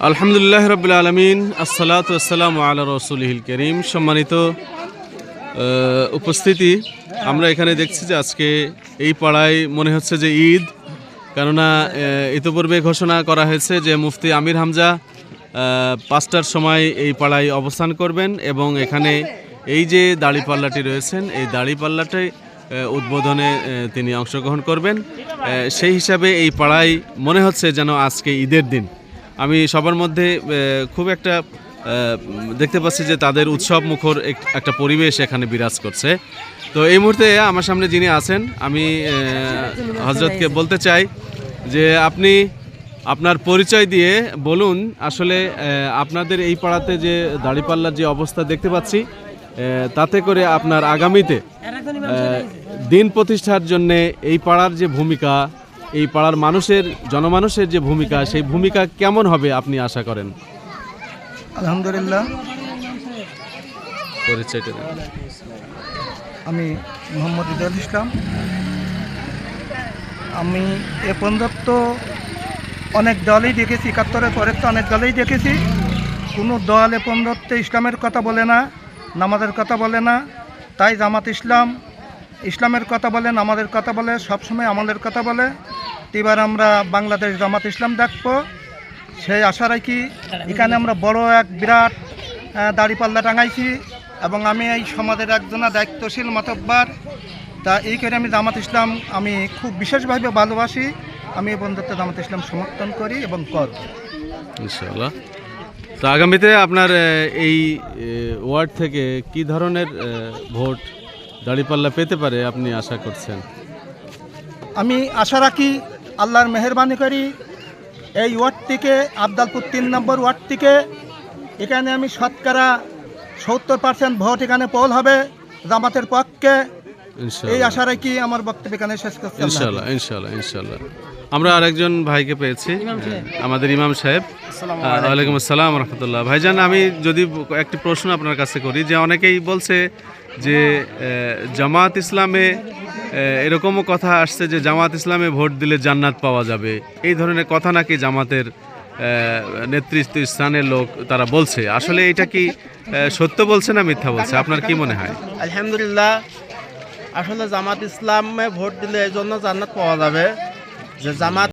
আলহামদুলিল্লাহ রাব্বিল আলামিন, আসসালাতু ওয়াসসালামু আলা রাসূলিল কারীম। সম্মানিত উপস্থিতি, আমরা এখানে দেখছি যে আজকে এই পাড়ায় মনে হচ্ছে যে ঈদ, কেননা ইতিপূর্বে ঘোষণা করা হয়েছে যে মুফতি আমির হামজা 5টার সময় এই পাড়ায় অবস্থান করবেন এবং এখানে এই যে দাড়িপাল্লাটি রয়েছেন এই দাড়িপাল্লাটি উদ্বোধনে তিনি অংশগ্রহণ করবেন। সেই হিসাবে এই পাড়ায় মনে হচ্ছে যেন আজকে ঈদের দিন। আমি সবার মধ্যে খুব একটা দেখতে পাচ্ছি যে তাদের উৎসব মুখর একটা পরিবেশ এখানে বিরাজ করছে। তো এই মুহূর্তে আমার সামনে যিনি আছেন, আমি হযরতকে বলতে চাই যে আপনি আপনার পরিচয় দিয়ে বলুন, আসলে আপনাদের এই পাড়াতে যে দাড়িপাল্লার যে অবস্থা দেখতে পাচ্ছি, তাতে করে আপনার আগামীতে দিন প্রতিষ্ঠার জন্যে এই পাড়ার যে ভূমিকা, এই পাড়ার জনমানুষের যে ভূমিকা, সেই ভূমিকা কেমন হবে আপনি আশা করেন? আলহামদুলিল্লাহ, পরিচয়টা দিন। আমি মোহাম্মদ ইজাজুল ইসলাম। আমি এ পর্যন্ত অনেক দলই দেখেছি, 71-এর পরে তো অনেক দলই দেখেছি। কোনো দল এ পর্যন্ত ইসলামের কথা বলে না, নামাজের কথা বলে না। তাই জামাত ইসলামের কথা বলে, নামাজের কথা বলে, সবসময় আমলের কথা বলে। এবার আমরা বাংলাদেশ জামাত ইসলাম দেখব, সেই আশা রাখি। এখানে আমরা বড় এক বিরাট দাড়িপাল্লা টাঙাইছি এবং আমি এই সমাজের একজনা দায়িত্বশীল মাতব্বর। তা এই করে আমি জামাত ইসলাম আমি খুব বিশেষভাবে ভালোবাসি। আমি এই বন্ধুত্ব জামাত ইসলাম সমর্থন করি এবং করব ইনশাআল্লাহ। তো আগামীতে আপনার এই ওয়ার্ড থেকে কি ধরনের ভোট দাড়িপাল্লা পেতে পারে আপনি আশা করছেন? আমি আশা রাখি, আল্লাহর মেহেরবানি করি, এই ওয়ার্ড থেকে আবদালপুর 3 নম্বর ওয়ার্ড থেকে এখানে আমি শতকরা 70% ভোট এখানে পোল হবে জামাতের পক্ষে। এই আশা রাখি আমার বক্তব্য এখানে শেষ করছি। ইনশাআল্লাহ ইনশাআল্লাহ ইনশাআল্লাহ। আমরা আরেকজন ভাইকে পেয়েছি, আমাদের ইমাম সাহেব। ওয়ালাইকুম আসসালাম রহমতুল্লাহ। ভাইজান, আমি যদি একটি প্রশ্ন আপনার কাছে করি, যে অনেকেই বলছে যে জামাত ইসলামে এরকমও কথা আসছে যে জামাত ইসলামে ভোট দিলে জান্নাত পাওয়া যাবে, এই ধরনের কথা নাকি জামাতের নেতৃত্ব স্থানের লোক তারা বলছে। আসলে এটা কি সত্য বলছে না মিথ্যা বলছে, আপনার কি মনে হয়? আলহামদুলিল্লাহ, আসলে জামাত ইসলামে ভোট দিলে এই জন্য জান্নাত পাওয়া যাবে যে জামাত